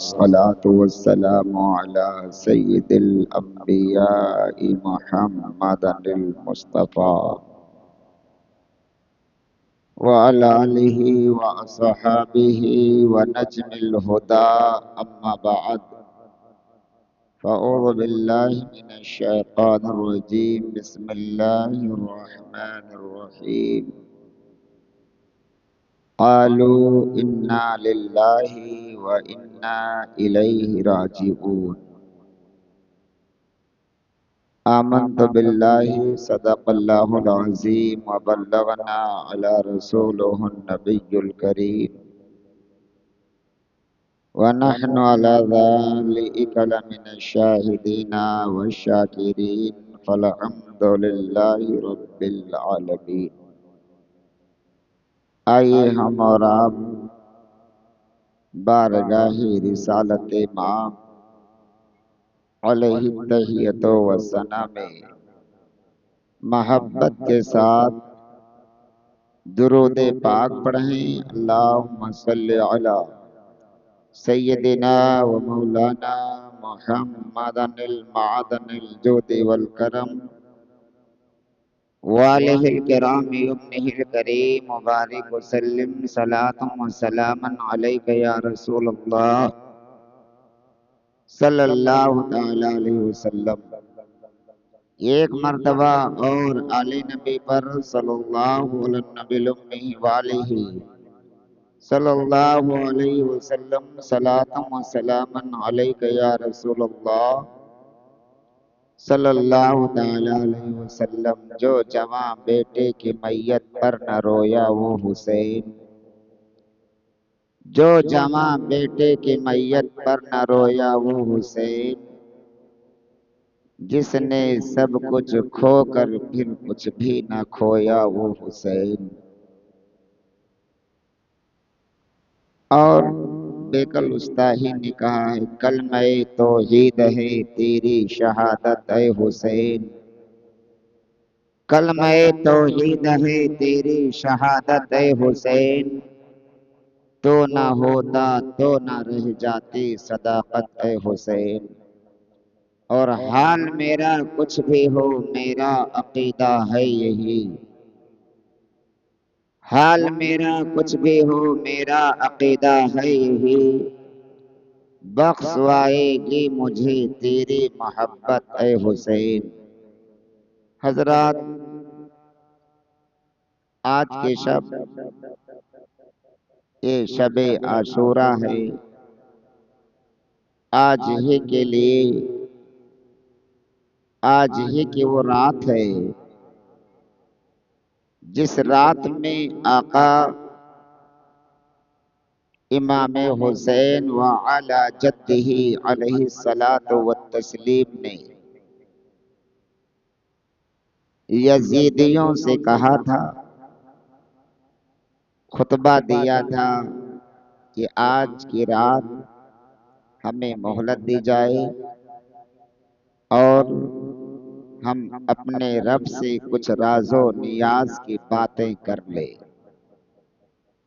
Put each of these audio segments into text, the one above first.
الصلاة والسلام على سيد الأنبياء محمد المصطفى وعلى آله وأصحابه ونجم الهدى. أما بعد، فأعوذ بالله من الشيطان الرجيم. بسم الله الرحمن الرحيم. قالوا إنا لله وإنا إليه راجعون. آمنت بالله صدق الله العظيم وبلغنا على رسوله النبي الكريم ونحن على ذلك لمن الشاهدين والشاكرين فالحمد لله رب العالمين. آئیے ہم اور آپ بارگاہ رسالت امام علیہ التحیۃ والثناء میں محبت کے ساتھ درود پاک پڑھیں. اللہم صلی علی سیدنا و مولانا محمد المعدن الجود والکرم والہ الکرام ابنہ الکریم مبارک وسلم صلاۃ و سلاما علیک یا رسول اللہ صلی اللہ تعالی علیہ وسلم. ایک مرتبہ اور آل نبی پر صلی اللہ علیہ نبی الامی والہ صلی اللہ علیہ وسلم صلاۃ و سلاما علیک یا رسول اللہ صلی اللہ تعالی علیہ وسلم. جو جواں بیٹے کی میت پر نہ رویا وہ حسین، جو جواں بیٹے کی میت پر نہ رویا وہ حسین، جس نے سب کچھ کھو کر پھر کچھ بھی نہ کھویا وہ حسین. اور بیکل استاہی نے کہا ہے کلمہ توحید ہے تیری شہادت اے حسین، کلمہ توحید ہے تیری شہادت اے حسین، تو نہ ہوتا تو نہ رہ جاتی صداقت اے حسین. اور حال میرا کچھ بھی ہو میرا عقیدہ ہے یہی، حال میرا کچھ بھی ہو میرا عقیدہ ہے یہی، بخشوائے گی مجھے تیری محبت اے حسین. حضرات، آج کے شب یہ شب عاشوراء ہے. آج ہی کے لیے، آج ہی کی وہ رات ہے جس رات میں آقا امام حسین وعلی جدہ علیہ الصلاۃ والتسلیم نے یزیدیوں سے کہا تھا، خطبہ دیا تھا کہ آج کی رات ہمیں مہلت دی جائے اور ہم اپنے رب سے کچھ راز و نیاز کی باتیں کر لیں.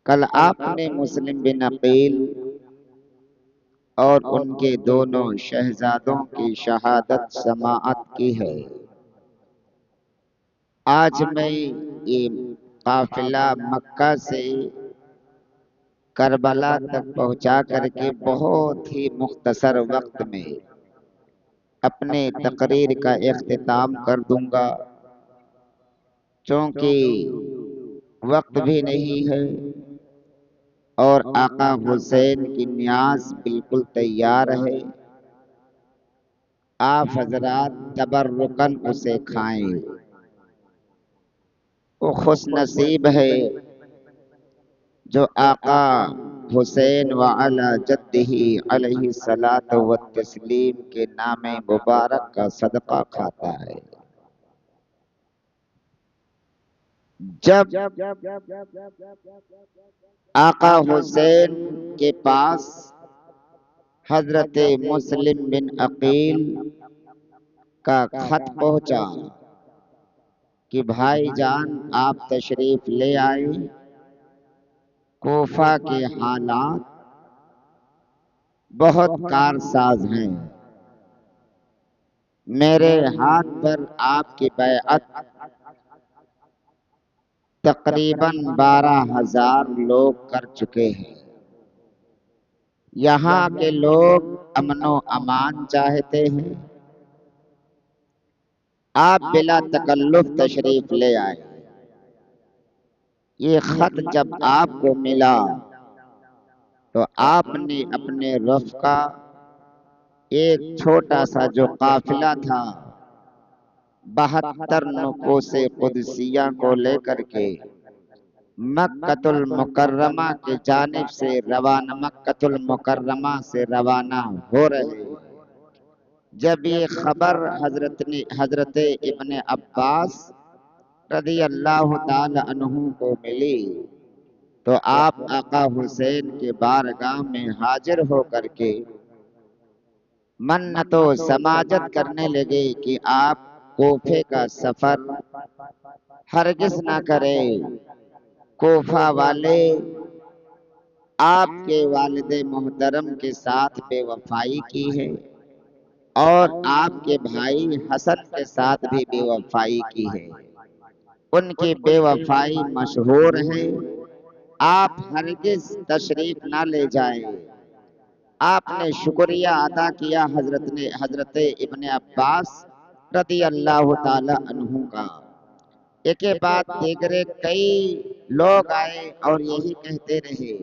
کل آپ نے مسلم بن عقیل اور ان کے دونوں شہزادوں کی شہادت سماعت کی ہے. آج میں یہ قافلہ مکہ سے کربلا تک پہنچا کر کے بہت ہی مختصر وقت میں اپنے تقریر کا اختتام کر دوں گا، چونکہ وقت بھی نہیں ہے اور آقا حسین کی نیاز بالکل تیار ہے. آپ حضرات تبرکن اسے کھائیں. وہ خوش نصیب ہے جو آقا حسین وعلی جدہ علیہ الصلاۃ والتسلیم کے نام مبارک کا صدقہ کھاتا ہے. جب آقا حسین کے پاس حضرت مسلم بن عقیل کا خط پہنچا کہ بھائی جان آپ تشریف لے آئے، کوفہ کے حالات بہت کارساز ہیں۔ میرے ہاتھ پر آپ کی بیعت تقریباً 12,000 لوگ کر چکے ہیں۔ یہاں کے لوگ امن و امان چاہتے ہیں۔ آپ بلا تکلف تشریف لے آئے۔ یہ خط جب آپ کو ملا تو آپ نے اپنے رفقا ایک چھوٹا سا جو قافلہ تھا 72 نفوس قدسیہ کو لے کر کے مکۃ المکرمہ کی جانب سے روانہ ہو رہے۔ جب یہ خبر حضرت ابن عباس رضی اللہ تعالی عنہ کو ملی تو آپ آقا حسین کے بارگاہ میں حاضر ہو کر کے منت و سماجت کرنے لگے کہ آپ کوفے کا سفر ہرگز نہ کریں۔ کوفہ والے آپ کے والد محترم کے ساتھ بے وفائی کی ہے اور آپ کے بھائی حسن کے ساتھ بھی بے وفائی کی ہے۔ ان کی بے وفائی مشہور ہے۔ آپ ہرگز تشریف نہ لے جائیں۔ آپ نے شکریہ ادا کیا حضرت ابن عباس رضی اللہ تعالی عنہ کا۔ ایک کے بعد دیگرے کئی لوگ آئے اور یہی کہتے رہے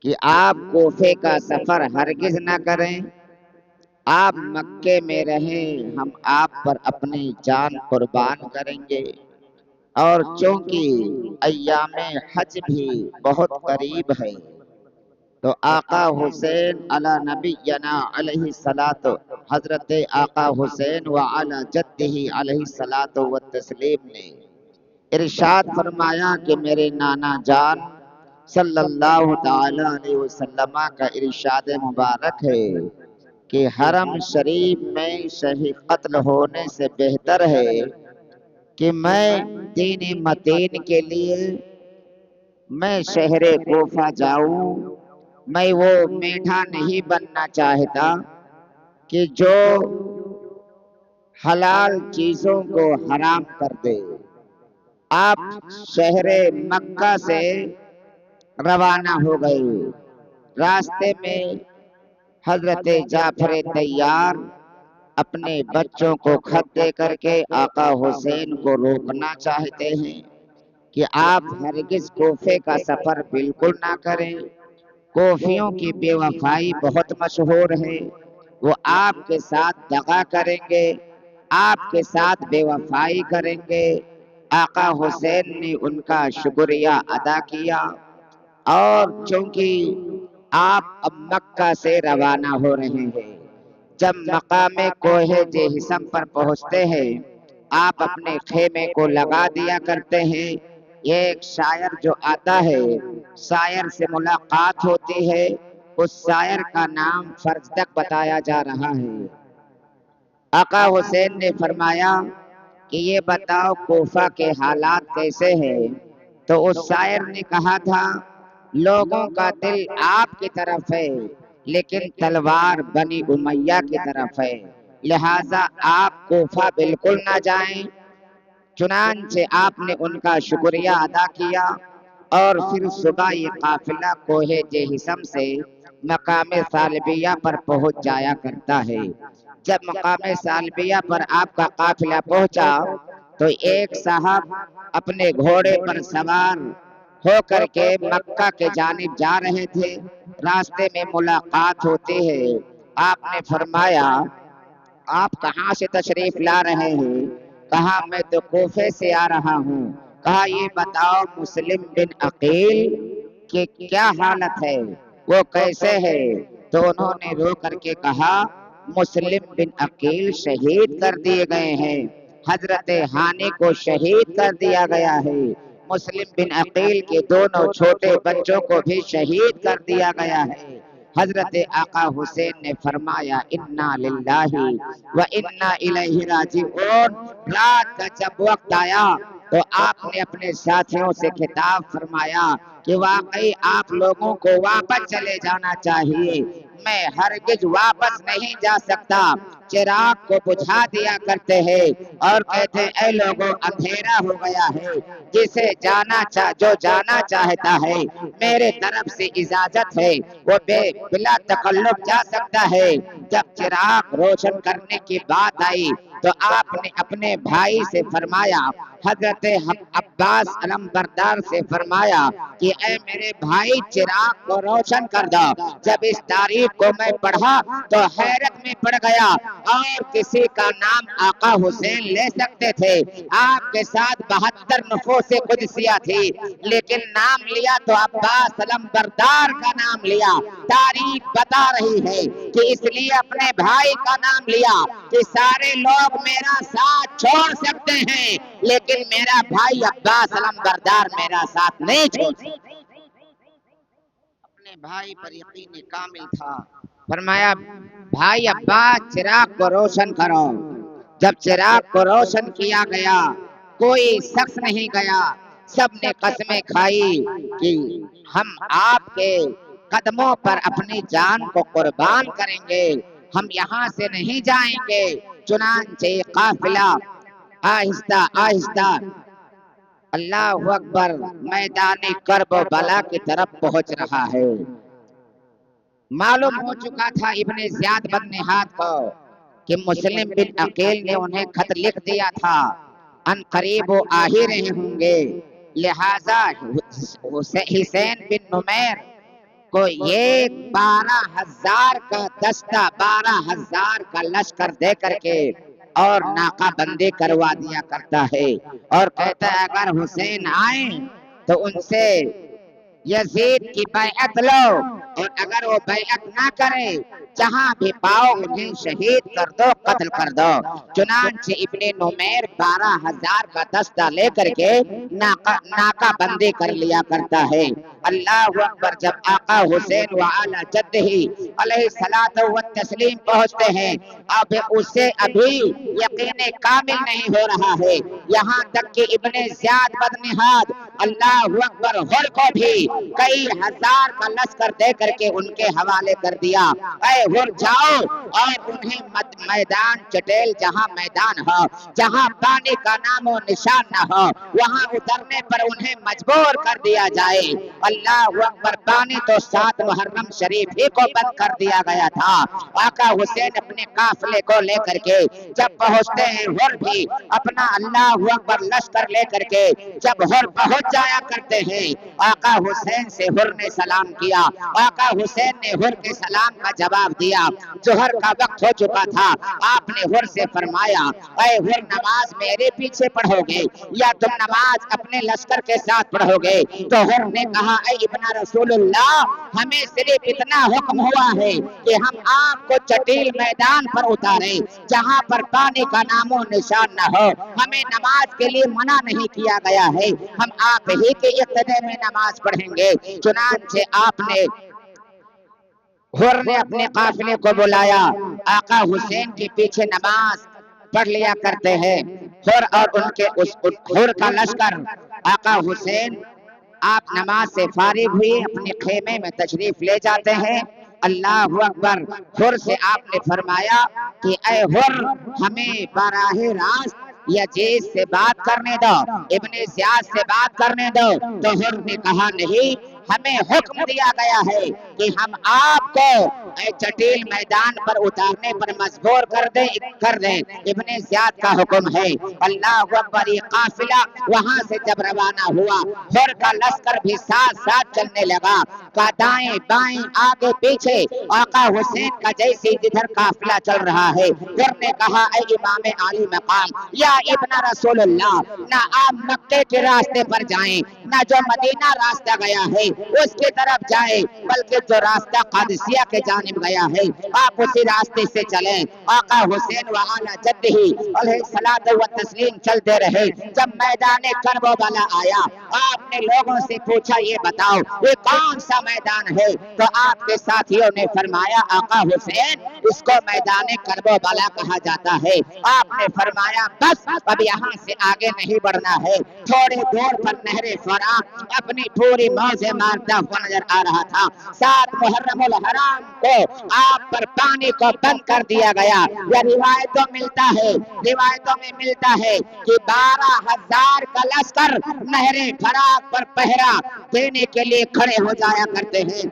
کہ آپ کوفے کا سفر ہرگز نہ کریں، آپ مکے میں رہیں، ہم آپ پر اپنی جان قربان کریں گے۔ اور چونکہ ایام حج بھی بہت قریب ہے تو آقا حسین علی نبینا علیہ الصلوۃ حضرت آقا حسین وعلی جدہ علیہ الصلوۃ والتسلیم نے ارشاد فرمایا کہ میرے نانا جان صلی اللہ تعالی علیہ وسلم کا ارشاد مبارک ہے کہ حرم شریف میں شہید قتل ہونے سے بہتر ہے کہ میں دین متین کے لیے میں شہر کوفہ جاؤں۔ میں وہ میڈھا نہیں بننا چاہتا کہ جو حلال چیزوں کو حرام کر دے۔ آپ شہر مکہ سے روانہ ہو گئے۔ راستے میں حضرت جعفر طیار اپنے بچوں کو خط دے کر کے آقا حسین کو روکنا چاہتے ہیں کہ آپ ہرگز کوفے کا سفر بالکل نہ کریں۔ کوفیوں کی بے وفائی بہت مشہور ہے۔ وہ آپ کے ساتھ دغا کریں گے، آپ کے ساتھ بے وفائی کریں گے۔ آقا حسین نے ان کا شکریہ ادا کیا اور چونکہ آپ اب مکہ سے روانہ ہو رہے ہیں، جب مقام کوہ جہسم پر پہنچتے ہیں آپ اپنے خیمے کو لگا دیا کرتے ہیں۔ یہ ایک شاعر جو آتا ہے، شاعر سے ملاقات ہوتی ہے، اس شاعر کا نام فرزدق بتایا جا رہا ہے۔ آقا حسین نے فرمایا کہ یہ بتاؤ کوفہ کے حالات کیسے ہیں؟ تو اس شاعر نے کہا تھا لوگوں کا دل آپ کی طرف ہے لیکن تلوار بنی امیہ کی طرف ہے، لہٰذا آپ کوفہ بالکل نہ جائیں۔ چنانچہ آپ نے ان کا شکریہ ادا کیا اور پھر صبح یہ قافلہ کوہ جہسم سے مقام ثالبیہ پر پہنچ جایا کرتا ہے۔ جب مقام ثالبیہ پر آپ کا قافلہ پہنچا تو ایک صاحب اپنے گھوڑے پر سوار ہو کر کے مکہ کے جانب جا رہے تھے۔ راستے میں ملاقات ہوتی ہے۔ آپ نے فرمایا آپ کہاں سے تشریف لا رہے ہیں؟ کہا میں تو کوفے سے آ رہا ہوں۔ کہا یہ بتاؤ مسلم بن عقیل کہ کیا حالت ہے، وہ کیسے ہے؟ تو انہوں نے رو کر کے کہا مسلم بن عقیل شہید کر دیے گئے ہیں، حضرت ہانی کو شہید کر دیا گیا ہے، مسلم بن عقیل کے دونوں چھوٹے بچوں کو بھی شہید کر دیا گیا ہے۔ حضرت آقا حسین نے فرمایا انا للہ و انا الیہ راجعون۔ رات کا جب وقت آیا تو آپ نے اپنے ساتھیوں سے خطاب فرمایا کہ واقعی آپ لوگوں کو واپس چلے جانا چاہیے، میں ہرگز واپس نہیں جا سکتا۔ چراغ کو بجھا دیا کرتے ہیں اور کہتے ہیں اے لوگوں اندھیرا ہو گیا ہے، جسے جو جانا چاہتا ہے میرے طرف سے اجازت ہے وہ بلا تکلف جا سکتا ہے۔ جب چراغ روشن کرنے کی بات آئی تو آپ نے اپنے بھائی سے فرمایا، حضرت عباس علم بردار سے فرمایا کہ اے میرے بھائی چراغ کو روشن کر دو۔ جب اس تاریخ کو میں پڑھا تو حیرت میں پڑ گیا، اور کسی کا نام آقا حسین لے سکتے تھے، آپ کے ساتھ 72 نفوس قدسیہ تھی، لیکن نام لیا تو عباس علم بردار کا نام لیا۔ تاریخ بتا رہی ہے کہ اس لیے اپنے بھائی کا نام لیا کہ سارے لوگ میرا ساتھ چھوڑ سکتے ہیں لیکن میرا بھائی عباس علم بردار میرا ساتھ نہیں چھوڑ سکتے۔ اپنے بھائی پر یقین کامل تھا، فرمایا بھائی عباس چراغ کو روشن کرو۔ جب چراغ کو روشن کیا گیا کوئی شخص نہیں گیا، سب نے قسمیں کھائی کہ ہم آپ کے قدموں پر اپنی جان کو قربان کریں گے، ہم یہاں سے نہیں جائیں گے۔ چنانچہ قافلہ آہستہ آہستہ اللہ اکبر میدان کرب و بلا کی طرف پہنچ رہا ہے۔ معلوم ہو چکا تھا ابن زیاد بن نہاد کو کہ مسلم بن عقیل نے انہیں خط لکھ دیا تھا، ان قریب وہ آ ہی رہے ہوں گے، لہذا حسین بن نمیر کو یہ 12,000 کا دستہ، 12,000 کا لشکر دے کر کے اور ناکہ بندی کروا دیا کرتا ہے، اور کہتا ہے اگر حسین آئیں تو ان سے یزید کی بیعت لو، اور اگر وہ بیعت نہ کرے جہاں بھی پاؤ انہیں شہید کر دو، قتل کر دو۔ چنانچہ ابن نمیر 12,000 کا دستہ لے کر کے ناکہ بندی کر لیا کرتا ہے۔ اللہ اکبر، جب آقا حسین وعلی جدہ علیہ الصلوۃ والتسلیم پہنچتے ہیں، اب اسے ابھی یقین کامل نہیں ہو رہا ہے، یہاں تک کہ ابن زیاد بن نہاد اللہ اکبر ہر کو بھی کئی ہزار کا لشکر دے کر کے ان کے حوالے کر دیا، اے ہر جاؤ اور انہیں میدان چٹیل جہاں میدان ہو، جہاں پانی کا نام و نشان نہ ہو، وہاں اترنے پر انہیں مجبور کر دیا جائے۔ اللہ اکبر، پانی تو 7 محرم شریف ہی کو بند کر دیا گیا تھا۔ آقا حسین اپنے قافلے کو لے کر کے جب پہنچتے ہیں، ہر بھی اپنا اللہ اکبر لشکر لے کر کے جب ہر پہنچ جایا کرتے ہیں، آقا حسین سے ہر نے سلام کیا، آقا حسین نے ہر کے سلام کا جواب دیا۔ ظہر کا وقت ہو چکا تھا، آپ نے ہر سے فرمایا اے ہر نماز میرے پیچھے پڑھو گے یا تم نماز اپنے لشکر کے ساتھ پڑھو گے؟ تو ہر نے کہا اے ابن رسول اللہ، ہمیں صرف اتنا حکم ہوا ہے کہ ہم آپ کو چٹیل میدان پر اتارے جہاں پر پانی کا نام و نشان نہ ہو، ہمیں نماز کے لیے منع نہیں کیا گیا ہے، ہم آپ ہی کے اقتداء میں نماز پڑھیں گے۔ چنانچہ آپ نے ہر نے اپنے قافلے کو بلایا، آقا حسین کے پیچھے نماز پڑھ لیا کرتے ہیں۔ ہر اور ان کے ہر کا لشکر، آقا حسین آپ نماز سے فارغ ہوئے اپنے خیمے میں تشریف لے جاتے ہیں۔ اللہ اکبر، ہر سے آپ نے فرمایا کہ اے ہر، ہمیں براہ راست یزید سے بات کرنے دو، ابن زیاد سے بات کرنے دو۔ تو ہر نے کہا نہیں، ہمیں حکم دیا گیا ہے کہ ہم آپ کو چٹیل میدان پر اتارنے پر مجبور کر دیں، ابن زیاد کا حکم ہے۔ اللہ اکبر، یہ قافلہ وہاں سے جب روانہ ہوا، ہر کا لشکر بھی ساتھ ساتھ چلنے لگا، دائیں بائیں آگے پیچھے آقا حسین کا جیسے جدھر قافلہ چل رہا ہے، ہر نے کہا اے امام عالی مقام یا ابن رسول اللہ، نہ آپ مکے کے راستے پر جائیں، نہ جو مدینہ راستہ گیا ہے اس کی طرف جائیں، بلکہ جو راستہ قادسیہ کے جانب گیا ہے آپ اسی راستے سے چلیں۔ آقا حسین وعلی جدہ علیہ الصلوۃ والتسلیم چلتے رہے۔ جب میدان کرب و بلا آیا، آپ نے لوگوں سے پوچھا یہ بتاؤ یہ کون سا میدان ہے؟ تو آپ کے ساتھیوں نے فرمایا آقا حسین اس کو میدان کرب و بلا کہا جاتا ہے۔ آپ نے فرمایا بس اب یہاں سے آگے نہیں بڑھنا ہے۔ تھوڑے دور پر نہر فرات اپنی پوری موجیں مارتا ہوا نظر آ رہا تھا۔ 7 محرم الحرام کو آپ پر پانی کو بند کر دیا گیا۔ یہ روایتوں میں ملتا ہے کہ 12,000 کا لشکر نہر فرات پر پہرا دینے کے لیے کھڑے ہو جایا کرتے ہیں،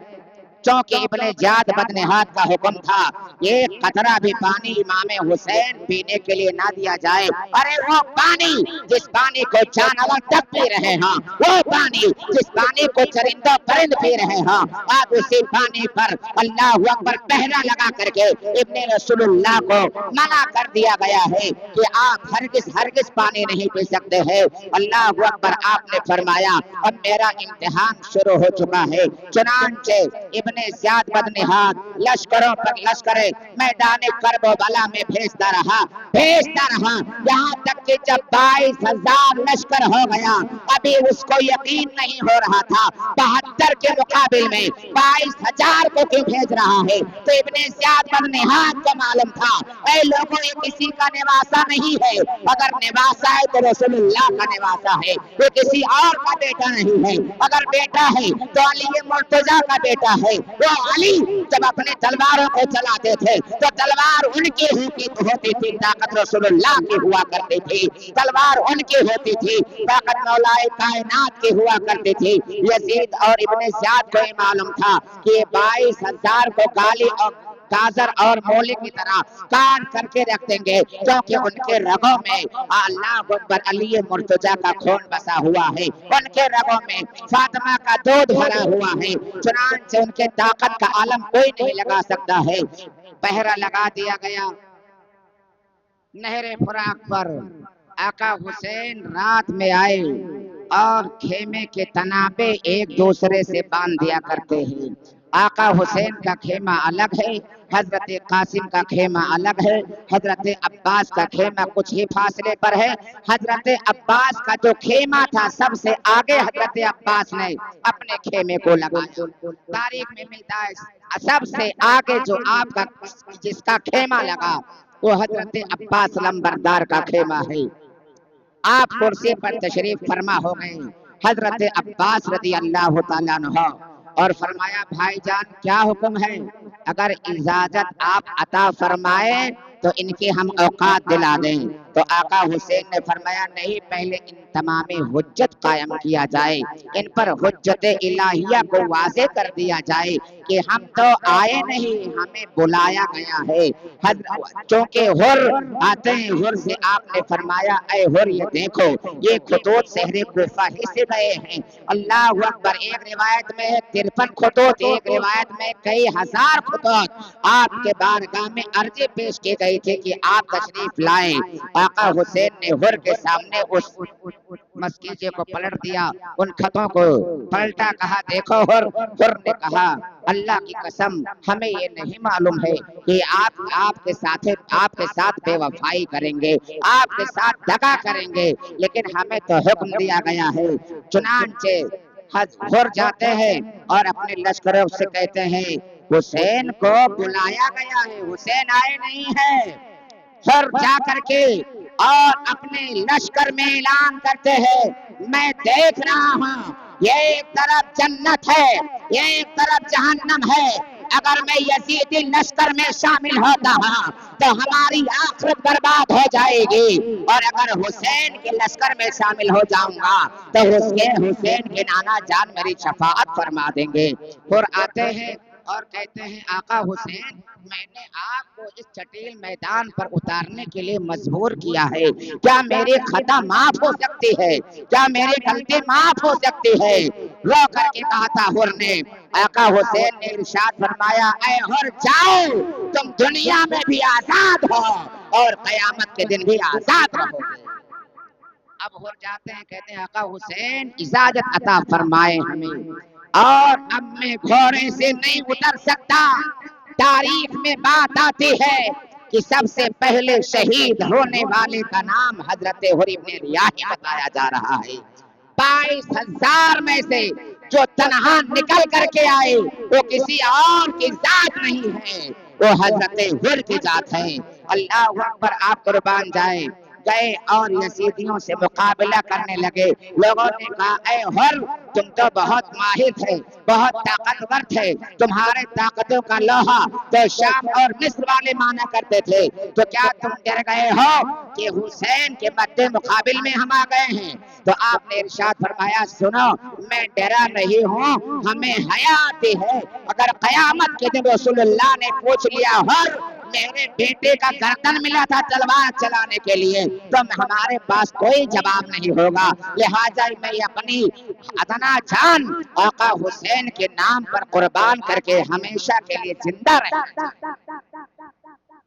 چونکہ ابن زیاد بدنہاد کا حکم تھا ایک قطرہ بھی پانی امام حسین پینے کے لیے نہ دیا جائے۔ ارے وہ پانی جس پانی کو جانور تک پی رہے ہیں، وہ پانی جس پانی کو چرندہ پرند پی رہے ہیں، آج اسی پانی پر اللہ اکبر پہرا لگا کر کے ابن رسول اللہ کو منع کر دیا گیا ہے کہ آپ ہرگز پانی نہیں پی سکتے ہیں۔ اللہ اکبر، آپ نے فرمایا اب میرا امتحان شروع ہو چکا ہے۔ چنانچہ ابن زیاد بدنہاد لشکروں پر لشکر میدان کرب و بلا میں بھیجتا رہا یہاں تک کہ جب 22,000 لشکر ہو گیا ابھی اس کو یقین نہیں ہو رہا تھا 72 کے مقابل میں 22,000 کو کیوں بھیج رہا ہے۔ تو ابن زیاد بدنہاد کو معلوم تھا اے لوگوں یہ کسی کا نواسا نہیں ہے، اگر نواسا ہے تو رسول اللہ کا نواسا ہے، یہ کسی اور کا بیٹا نہیں ہے، اگر بیٹا ہے تو علی مرتضیٰ کا بیٹا ہے۔ وہ علی جب اپنے تلواروں کو چلاتے تھے تو تلوار ان کی ہوتی تھی، طاقت رسول اللہ کی ہوا کرتی تھی، تلوار ان کی ہوتی تھی، طاقت مولا کائنات کی ہوا کرتی تھی۔ یزید اور ابن زیاد کو معلوم تھا کہ 22,000 کو کالی اور گاجر اور مولی کی طرح کان کر کے رکھ دیں گے، کیونکہ ان کے رگوں میں اللہ اکبر علی مرتضیٰ کا خون بسا ہوا ہے، ان کے رگوں میں فاطمہ کا دودھ بھرا ہوا ہے، چنانچہ ان کے طاقت کا عالم کوئی نہیں لگا سکتا ہے۔ پہرا لگا دیا گیا نہر فرات پر۔ آقا حسین رات میں آئے اور خیمے کے تنابے ایک دوسرے سے باندھ دیا کرتے ہیں۔ آقا حسین کا خیمہ الگ ہے، حضرت قاسم کا خیمہ الگ ہے، حضرت عباس کا خیمہ کچھ ہی فاصلے پر ہے۔ حضرت عباس کا جو خیمہ تھا سب سے آگے حضرت عباس نے اپنے خیمے کو لگایا۔ تاریخ میں ملتا ہے سب سے آگے جو آپ کا جس کا خیمہ لگا وہ حضرت عباس لمبردار کا خیمہ ہے۔ آپ کرسی پر تشریف فرما ہو گئے حضرت عباس رضی اللہ تعالیٰ عنہ، اور فرمایا بھائی جان کیا حکم ہے؟ اگر اجازت آپ عطا فرمائے تو ان کی ہم اوقات دلا دیں۔ تو آقا حسین نے فرمایا نہیں، پہلے ان تمام حجت قائم کیا جائے، ان پر حجت الہیہ کو واضح کر دیا جائے کہ ہم تو آئے نہیں، ہمیں بلایا گیا ہے۔ چونکہ حر آتے ہیں، حر سے آپ نے فرمایا اے حر یہ دیکھو یہ خطوط شہر کوفہ ہی سے گئے ہیں۔ اللہ اکبر، ایک روایت میں 53 خطوط، ایک روایت میں کئی ہزار خطوط آپ کے بارگاہ میں عرضی پیش کی گئی تھی کہ آپ تشریف لائیں۔ آقا حسین نے حر کے سامنے اس مسکیجے کو پلٹ دیا، ان خطوں کو پلٹا، کہا دیکھو حر نے کہا اللہ کی قسم ہمیں یہ نہیں معلوم ہے کہ آپ کے ساتھ بے وفائی کریں گے، آپ کے ساتھ دغا کریں گے، لیکن ہمیں تو حکم دیا گیا ہے۔ چنانچہ حر جاتے ہیں اور اپنے لشکروں سے کہتے ہیں حسین کو بلایا گیا ہے، حسین آئے نہیں ہے۔ حر جا کر کے اور اپنے لشکر میں اعلان کرتے ہیں میں دیکھ رہا ہوں یہ ایک طرف جنت ہے، یہ ایک طرف جہنم ہے، اگر میں یزیدی لشکر میں شامل ہوتا ہوں تو ہماری آخرت برباد ہو جائے گی، اور اگر حسین کے لشکر میں شامل ہو جاؤں گا تو حسین کے نانا جان میری شفاعت فرما دیں گے۔ پھر آتے ہیں اور کہتے ہیں آقا حسین میں نے آپ کو اس جٹیل میدان پر اتارنے کے لیے مجبور کیا ہے، کیا میری خطا معاف ہو سکتی ہے؟ کیا میری غلطی معاف ہو سکتی ہے؟ رو کر کے کہا تھا حر نے۔ آقا حسین نے ارشاد فرمایا اے حر جاؤ، تم دنیا میں بھی آزاد ہو اور قیامت کے دن بھی آزاد رہو گے۔ اب حر جاتے ہیں، کہتے ہیں آقا حسین اجازت عطا فرمائے ہمیں، اور اب میں گھوڑے سے نہیں اتر سکتا۔ تاریخ میں بات آتی ہے کہ سب سے پہلے شہید ہونے والے کا نام حضرت حر ابن ریاح بتایا جا رہا ہے۔ 22,000 میں سے جو تنہا نکل کر کے آئے وہ کسی اور کی ذات نہیں ہے، وہ حضرت حر کی ذات ہے۔ اللہ اکبر، آپ قربان جائے گئے اور یزیدیوں سے مقابلہ کرنے لگے۔ لوگوں نے کہا اے حر تم تو بہت ماہر تھے، بہت طاقتور تھے، تمہارے طاقتوں کا لوہا تو شام اور مصر والے مانا کرتے تھے، تو کیا تم ڈر گئے ہو کہ حسین کے مد مقابل میں ہم آ گئے ہیں؟ تو آپ نے ارشاد فرمایا سنو، میں ڈرا نہیں ہوں، ہمیں حیا آتی ہے۔ اگر قیامت کے دن رسول اللہ نے پوچھ لیا حر میرے بیٹے کا گردن ملا تھا تلوار چلانے کے لیے، تو ہمارے پاس کوئی جواب نہیں ہوگا، لہٰذا میں اپنی ادنا جان آقا حسین کے نام پر قربان کر کے ہمیشہ کے لیے زندہ رہنا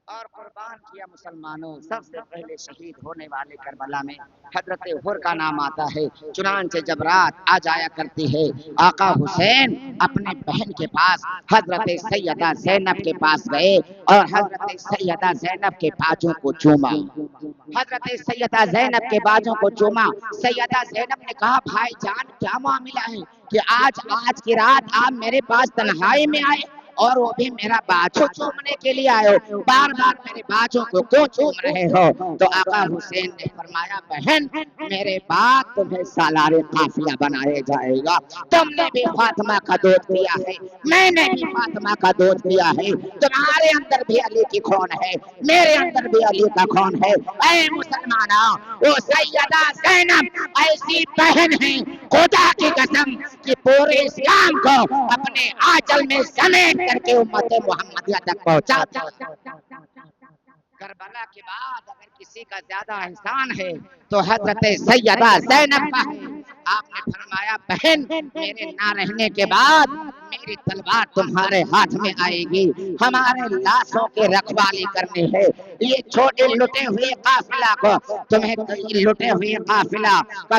اور قربان کیا۔ مسلمانوں، سب سے پہلے شہید ہونے والے کربلا میں حضرت حر کا نام آتا ہے۔ چنانچہ جب رات آ جایا کرتی ہے، آقا حسین اپنے بہن کے پاس حضرت سیدہ زینب کے پاس گئے اور حضرت سیدہ زینب کے بازوں کو چوما۔ حضرت سیدہ زینب کے بازوں کو چوما۔ سیدہ زینب نے کہا بھائی جان کیا معاملہ ہے کہ آج کی رات آپ میرے پاس تنہائی میں آئے اور وہ بھی میرا بازو چومنے کے لیے آئے ہو، بار بار میرے بازوں کو کیوں چوم رہے ہو؟ تو آقا حسین نے فرمایا بہن میرے بعد تمہیں سالار قافلہ بنایا جائے گا، تم نے بھی فاطمہ کا دودھ پیا ہے، میں نے بھی فاطمہ کا دودھ پیا ہے، تمہارے اندر بھی علی کی خون ہے، میرے اندر بھی علی کا خون ہے۔ اے مسلمانوں، وہ سیدہ زینب ایسی بہن ہے خدا کی قسم کہ پورے اسلام کو اپنے آنچل میں سمیٹ کر کے امت محمدیہ تک پہنچا۔ کربلا کے بعد اگر کسی کا زیادہ احسان ہے تو حضرت سیدہ زینب کا ہے۔ آپ نے فرمایا بہن میرے نہ رہنے کے بعد میری تلوار تمہارے ہاتھ میں آئے گی، ہمارے لاشوں کی رکھوالی کرنی ہے، یہ چھوٹے لٹے ہوئے قافلہ کو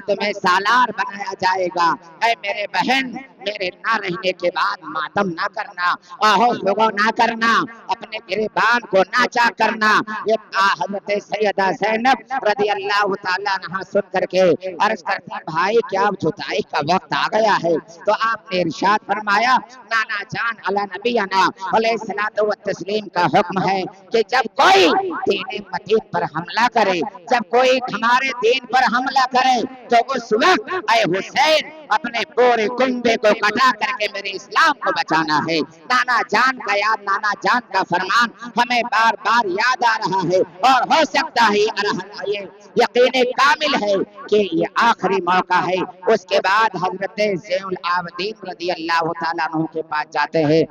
تمہیں سالار بنایا جائے گا۔ اے میرے بہن میرے نہ رہنے کے بعد ماتم نہ کرنا، آہو بھگو نہ کرنا، اپنے گریبان کو ناچا کرنا۔ یہ حضرت سیدہ زینب رضی اللہ تعالیٰ عنہا سن کر کے عرض کرتی بھائی کیا جدائی کا وقت آ گیا ہے؟ تو آپ نے ارشاد فرمایا نانا جان علی نبینا علیہ الصلوۃ والتسلیم کا حکم ہے کہ جب کوئی دین مدین پر حملہ کرے، جب کوئی ہمارے دین پر حملہ کرے تو اس وقت اے حسین اپنے پورے کنبے کو کٹا کر کے میرے اسلام کو بچانا ہے۔ نانا جان کا یاد، نانا جان کا فرمان ہمیں بار بار یاد آ رہا ہے، اور ہو سکتا ہے یہ یقین کامل ہے کہ یہ آخری موقع ہے۔ اس کے بعد حضرت زین العابدین رضی اللہ تعالیٰ عنہ کے پاس جاتے ہیں۔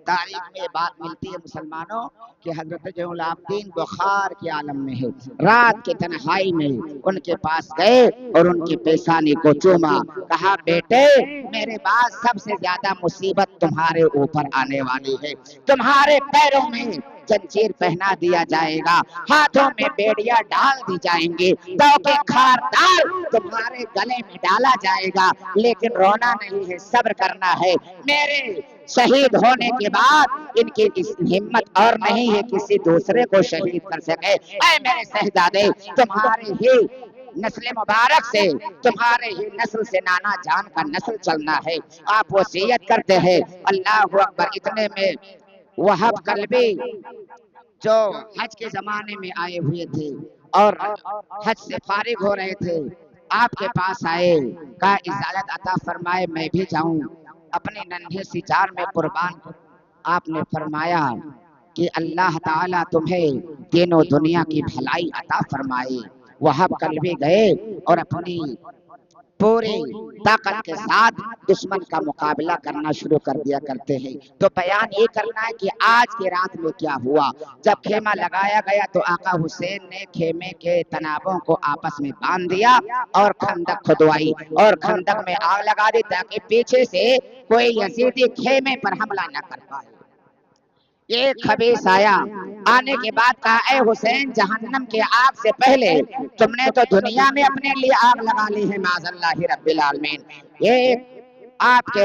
تاریخ میں بات ملتی ہے مسلمانوں کہ حضرت زین العابدین بخار کے عالم میں ہے، رات کی تنہائی میں ان کے پاس گئے اور ان کی پیشانی کو چوما، کہا بیٹے میرے بعد سب سے زیادہ مصیبت تمہارے اوپر آنے والی ہے، تمہارے پیروں میں زنجیر پہنا دیا جائے گا، ہاتھوں میں بیڑیاں ڈال دی جائیں گی، توکے خاردار تمہارے گلے میں ڈالا جائے گا، لیکن رونا نہیں ہے، صبر کرنا ہے۔ میرے شہید ہونے کے بعد ان کی ہمت اور نہیں ہے کسی دوسرے کو شہید کر سکے۔ اے میرے شہزادے تمہارے ہی نسل مبارک سے، تمہارے ہی نسل سے نانا جان کا نسل چلنا ہے۔ آپ وصیت کرتے ہیں۔ اللہ اکبر۔ اتنے میں وہب قلبی جو حج کے زمانے میں آئے ہوئے تھے اور حج سے فارغ ہو رہے تھے، آپ کے پاس آئے، کہا اجازت عطا فرمائے میں بھی جاؤں اپنے ننھے سی جان میں قربان۔ آپ نے فرمایا کہ اللہ تعالیٰ تمہیں دین و دنیا کی بھلائی عطا فرمائے۔ وہب قلبی گئے اور اپنی پوری طاقت کے ساتھ دشمن کا مقابلہ کرنا شروع کر دیا کرتے ہیں۔ تو بیان یہ کرنا ہے کہ آج کی رات میں کیا ہوا۔ جب خیمہ لگایا گیا تو آقا حسین نے خیمے کے تنابوں کو آپس میں باندھ دیا اور خندق کھدوائی اور خندق میں آگ لگا دی تاکہ پیچھے سے کوئی یزیدی خیمے پر حملہ نہ کر پائے۔ ایک خبیث آیا، آنے کے بعد کہا اے حسین جہنم کی آگ سے پہلے تم نے تو دنیا میں اپنے لیے آگ لگا لی ہے، معاذ اللہ رب العالمین۔ ایک آپ کے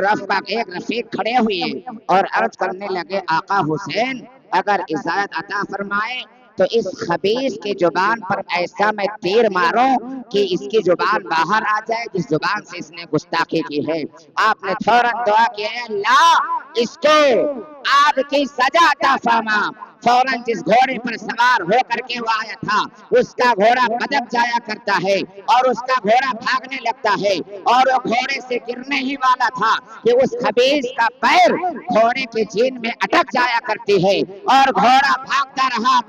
ایک رفیق کھڑے ہوئے اور عرض کرنے لگے آقا حسین اگر اجازت عطا فرمائے تو اس خبیث کی زبان پر ایسا میں تیر ماروں کہ اس کی زبان باہر آ جائے جس زبان سے اس نے گستاخی کی ہے۔ آپ نے فوراً دعا کی ہے اللہ اس کو آگ کی سزا عطا فرما۔ فوراً جس گھوڑے پر سوار ہو کر کے وہ آیا تھا اس کا گھوڑا بدک جایا کرتا ہے اور اس کا گھوڑا بھاگنے لگتا ہے اور وہ گھوڑے سے گرنے ہی والا تھا کہ اس خبیث کا پیر گھوڑے کے جین میں اٹک جایا کرتی ہے اور گھوڑا بھاگتا رہا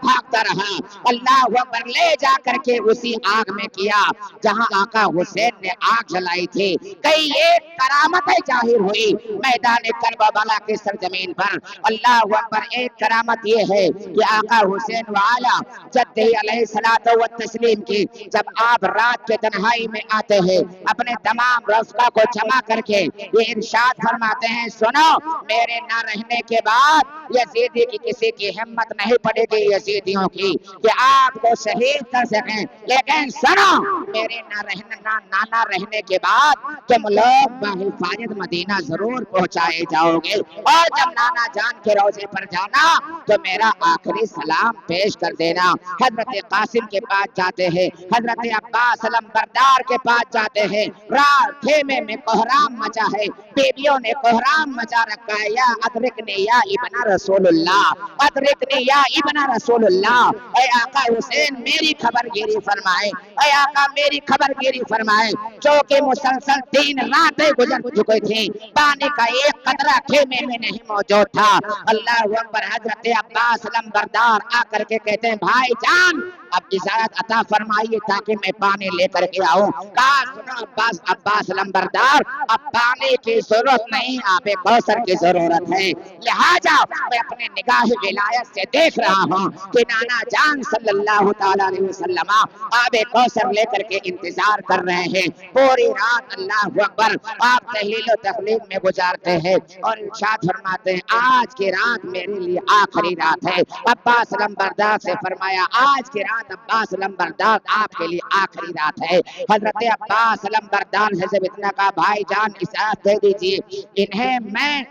اللہ اکبر لے جا کر کے اسی آگ میں کیا جہاں آقا حسین نے آگ جلائی تھی۔ کئی ایک کرامتیں ظاہر ہوئی میدان کربلا کی سرزمین پر۔ اللہ اکبر، ایک کرامت یہ ہے کہ آقا حسین وعلا جدہ علیہ الصلوۃ والتسلیم کی جب آپ رات کے تنہائی میں آتے ہیں اپنے تمام رفقا کو جمع کر کے یہ ارشاد فرماتے ہیں سنو میرے نہ رہنے کے بعد یزیدی کی کسی کی ہمت نہیں پڑے گی یزیدیوں کی کہ آپ کو شہید کر سکیں، لیکن سنو میرے نانا رہنے کے بعد تم لوگ بحفاظت مدینہ ضرور پہنچائے جاؤ گے اور جب نانا جان کے روزے پر جانا تو میرا آخری سلام پیش کر دینا۔ حضرت قاسم کے پاس جاتے ہیں، حضرت عباس علمبردار کے پاس جاتے ہیں، رات خیمے میں کوہرام مچا ہے، بیویوں نے کوہرام مچا رکھا ہے، یا ادرکنی یا ابن رسول اللہ، ادرکنی یا ابن رسول اللہ، اے آقا حسین میری خبر گیری فرمائے، اے آقا میری خبر گیری فرمائے، چونکہ مسلسل 3 راتیں گزر چکی تھی، پانی کا ایک قطرہ خیمے میں نہیں موجود تھا۔ اللہ اکبر، حضرت عباس علمبردار آ کر کے کہتے ہیں بھائی جان اب اجازت عطا فرمائیے تاکہ میں پانی لے کر کے آؤں۔ کہا سنو عباس علمبردار اب پانی کی ضرورت نہیں، آب کوثر کی ضرورت ہے، لہٰذا میں اپنے نگاہ ولایت سے دیکھ رہا ہوں کہ نانا جان صلی اللہ تعالی علیہ وسلم آب کوثر لے کر کے انتظار کر رہے ہیں۔ پوری رات اللہ اکبر آپ تحلیل و تخلیل میں گزارتے ہیں اور ارشاد فرماتے ہیں آج کی رات میرے لیے آخری رات ہے۔ عباس علمبردار سے فرمایا آج کی رات عباس علمبردار آپ کے لیے آخری رات ہے۔ حضرت عباس علمبردار سے جب اتنا کہا بھائی جان اجازت دے دیجیے انہیں میں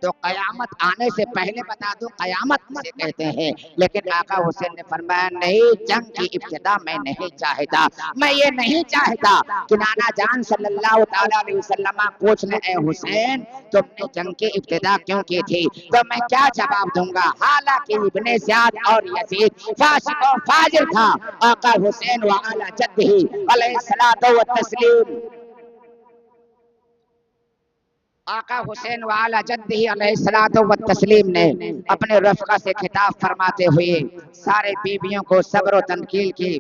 تو قیامت آنے سے پہلے بتا دوں قیامت کسے کہتے ہیں، لیکن آقا حسین نے فرمایا نہیں جنگ کی ابتدا میں نہیں چاہتا، میں یہ نہیں چاہتا کہ نانا جان صلی اللہ تعالی علیہ وسلم پوچھ لیں اے حسین تم نے جنگ کی ابتدا کیوں کی تھی، تو میں کیا جواب دوں گا؟ حالانکہ ابن زیاد اور یزید فاسق و فاجر تھا، آقا حسین وعلی جدہ علیہ الصلوۃ والتسلیم آقا حسین وعلی جدہ علیہ الصلوۃ والتسلیم نے اپنے رفقا سے خطاب فرماتے ہوئے سارے بیویوں کو صبر و تنقیل کی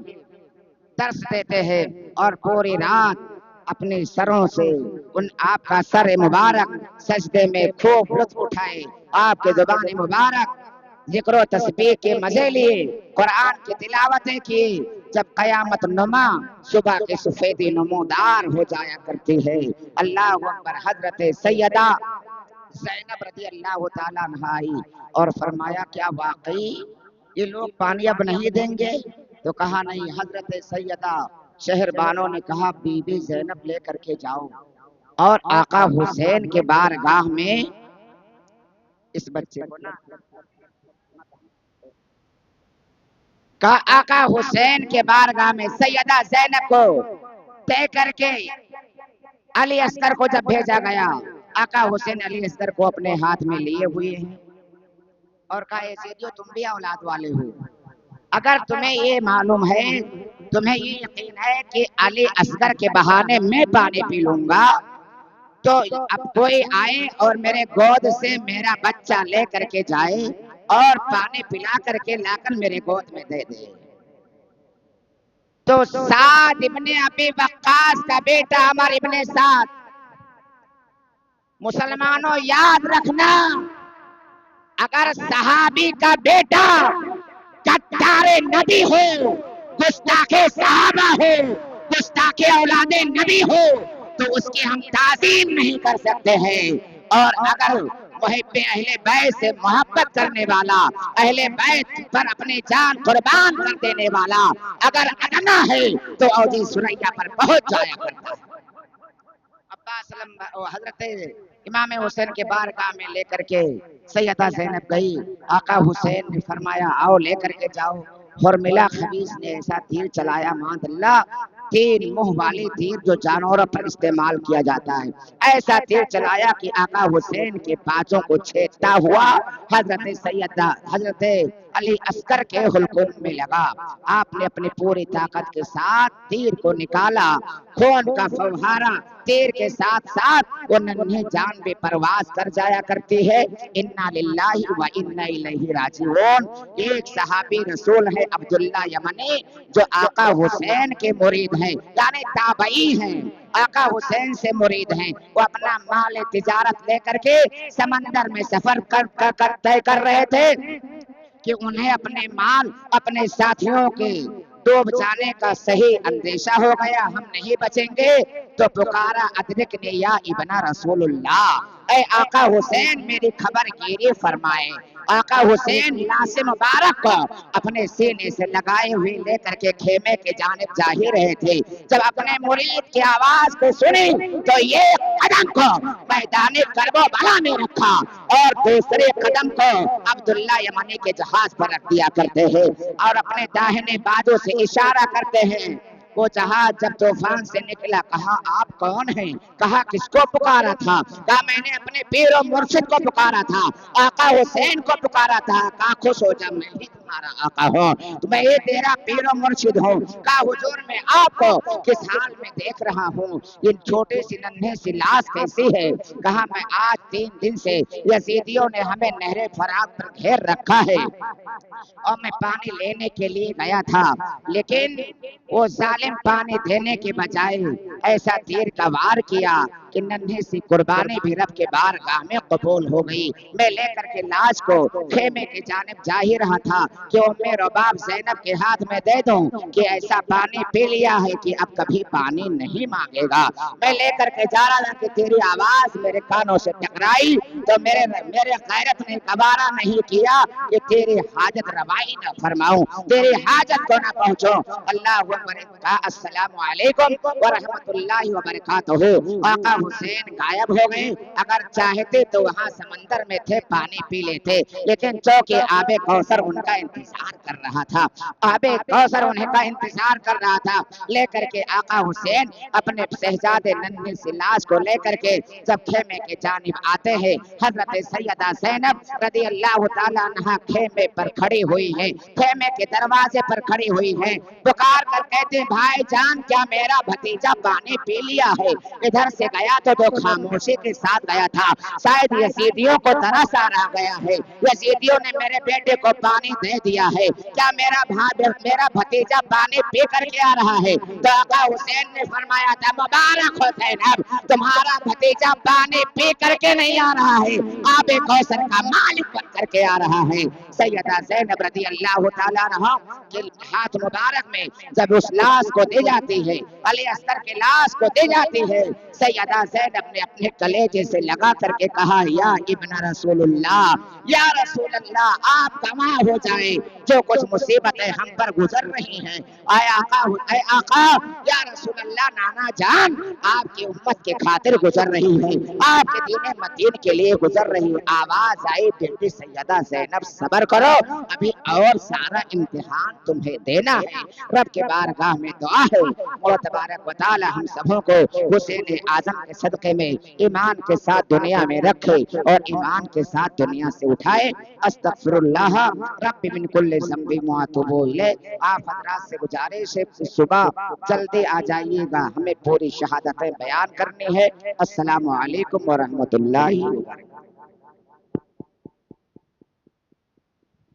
درس دیتے ہیں اور پوری رات اپنی سروں سے آپ کا سر مبارک سجدے میں خوب لطف اٹھائے، آپ کے زبان مبارک ذکر و تسبیح کے مزے لیے، قرآن کی تلاوتیں کی، جب قیامت نما صبح کی سفیدی نمودار ہو جایا کرتی ہے۔ اللہ اکبر، حضرت سیدہ زینب رضی اللہ تعالیٰ عنہا آئی اور فرمایا کیا واقعی یہ لوگ پانی اب نہیں دیں گے؟ تو کہا نہیں۔ حضرت سیدہ شہر بانو نے کہا بی بی زینب لے کر کے جاؤ اور آقا حسین کے بارگاہ میں اس بچے کو آقا حسین کے بارگاہ میں سیدہ زینب کو طے کر کے علی اصغر کو جب بھیجا گیا، آقا حسین علی اصغر کو اپنے ہاتھ میں لیے ہوئے ہیں اور کہا یزیدیو تم بھی اولاد والے ہو، اگر تمہیں یہ معلوم ہے، تمہیں یہ یقین ہے کہ علی اصغر کے بہانے میں پانی پی لوں گا تو اب کوئی آئے اور میرے گود سے میرا بچہ لے کر کے جائے اور پانی پلا کر کے لا کر میرے گود میں دے دے۔ تو سعد ابن ابی وقاص کا بیٹا عمر ابن سعد، مسلمانوں یاد رکھنا اگر صحابی کا بیٹا کٹار نبی ہو، گستاخ صحابہ ہو، گستاخ اولاد نبی ہو تو اس کی ہم تعظیم نہیں کر سکتے ہیں، اور اگر محب اہل بیت سے محبت کرنے والا، اہل بیت پر اپنی جان قربان کر دینے والا اگر ادنا ہے تو اوجی سریا پر پہنچ جایا کرتا ہے۔ عباس حضرت امام حسین کے بارگاہ میں لے کر کے سیدہ زینب گئی، آقا حسین نے فرمایا آؤ لے کر کے جاؤ، حرملہ خبیث نے ایسا تیر چلایا معاذ اللہ، تین منہ والی تیر جو جانوروں پر استعمال کیا جاتا ہے، ایسا تیر چلایا کہ آقا حسین کے بازوں کو چھیدتا ہوا حضرت علی اصغر کے حلقوم میں لگا۔ آپ نے اپنی پوری طاقت کے ساتھ تیر کو نکالا، خون کا فوہارا تیر کے ساتھ ساتھ وہ ننھی جان بھی پرواز کر جایا کرتی ہے۔ انا للہ و انا الیہ راجعون۔ ایک صحابی رسول ہے عبداللہ یمنی، جو آقا حسین کے مرید ہیں، یعنی تابعی ہیں، آقا حسین سے مرید ہیں۔ وہ اپنا مال تجارت لے کر کے سمندر میں سفر طے کر رہے تھے کہ انہیں اپنے مال اپنے ساتھیوں کے ڈوب جانے کا صحیح اندیشہ ہو گیا، ہم نہیں بچیں گے، تو پکارا ادرکنے یا ابن رسول اللہ، اے آقا حسین میری خبر گیری فرمائے۔ آقا حسین لاش مبارک کو اپنے سینے سے لگائے ہوئے لے کر کے خیمے کے جانب جا ہی رہے تھے، جب اپنے مرید کی آواز کو سنی تو یہ قدم کو میدان کرب و بلا میں رکھا اور دوسرے قدم کو عبداللہ یمنی کے جہاز پر رکھ دیا کرتے ہیں اور اپنے داہنے بازو سے اشارہ کرتے ہیں۔ وہ جہاز جب طوفان سے نکلا، کہا آپ کون ہیں؟ کہا کس کو پکارا تھا؟ کہا میں نے اپنے پیر و مرشد کو پکارا تھا، آقا حسین کو پکارا تھا۔ کہا خوش ہو جا، میں ہی تمہارا آقا ہوں، تو میں یہ تیرا پیر و مرشد ہوں۔ کہا حضور میں آپ کو کس حال میں دیکھ رہا ہوں، یہ چھوٹی سی ننھی سی لاش کیسی ہے؟ کہا میں آج 3 دن سے یزیدیوں نے ہمیں نہر فرات پر گھیر رکھا ہے اور میں پانی لینے کے لیے گیا تھا، لیکن وہ ظالم پانی دینے کے بجائے ایسا تیر کا وار کیا کہ ننھی سی قربانی بھی رب کے بارگاہ میں قبول ہو گئی۔ میں لے کر کے لاش کو خیمے کی جانب جا ہی رہا تھا کہ ام رباب زینب کے ہاتھ میں دے دوں کہ ایسا پانی پی لیا ہے کہ اب کبھی پانی نہیں مانگے گا۔ میں لے کر کے جا رہا تھا کہ تیری آواز میرے کانوں سے ٹکرائی تو میرے غیرت نے گوارا نہیں کیا کہ تیری حاجت روائی نہ فرماؤں، تیری حاجت کو نہ پہنچو۔ اللہ اکبر، کہا السلام علیکم ورحمت اللہ وبرکاتہ۔ آقا حسین غائب ہو گئے، اگر چاہتے تو وہاں سمندر میں تھے، پانی پی لیتے، لیکن چونکہ آب کوثر ان کا انتظار کر رہا تھا، آب کوثر انہیں کا انتظار کر رہا تھا۔ لے کر کے آقا حسین اپنے شہزادے ننھی سی لاش کو لے کر کے جب خیمے کے جانب آتے ہیں، حضرت سیدہ زینب رضی اللہ تعالیٰ عنہا خیمے پر کھڑی ہوئی ہے، خیمے کے دروازے پر کھڑی ہوئی ہے، پکار کر کہتے بھائی جان کیا میرا بھتیجا پانی پی لیا ہے؟ ادھر سے گیا تو خاموشی کے ساتھ گیا تھا، شاید یزیدیوں کو ترس آ گیا ہے، یزیدیوں نے میرے بیٹے کو پانی دے دیا ہے، کیا میرا بھتیجا پانی پی کر کے آ رہا ہے؟ تو آقا حسین نے فرمایا تھا مبارک ہو زینب، تمہارا بھتیجا پانی پی کر کے نہیں آ رہا ہے، آب کوثر کا مالک بن کر کے آ رہا ہے۔ سیدہ زینب رضی اللہ تعالیٰ عنہا کے ہاتھ مبارک میں جب اس لاش کو دی جاتی ہے، علی اصغر کے لاش کو دی جاتی ہے، سیدہ زینب نے اپنے کلیجے سے لگا کر کے کہا یا ابن رسول اللہ، یا رسول اللہ آپ گواہ ہو جائیں جو کچھ مصیبتیں ہم پر گزر رہی ہیں، اے آقا یا رسول اللہ نانا جان آپ کی امت کے خاطر گزر رہی ہے، آپ کے دین مدین کے لیے گزر رہی ہے۔ آواز آئی بیٹی سیدہ زینب صبر کرو، ابھی اور سارا امتحان تمہیں دینا ہے۔ رب کے بارگاہ میں دعا ہے اور تبارک و تعالی ہم سبوں کو حسین اعظم کے صدقے میں ایمان کے ساتھ دنیا میں رکھے اور ایمان کے ساتھ دنیا سے اٹھائے۔ استغفر اللہ رب من کل ذنب واتوب الیہ۔ آپ حضرات سے گزارش ہے صبح جلدی آ جائیے گا، ہمیں پوری شہادتیں بیان کرنی ہے۔ السلام علیکم ورحمۃ اللہ وبرکاتہ۔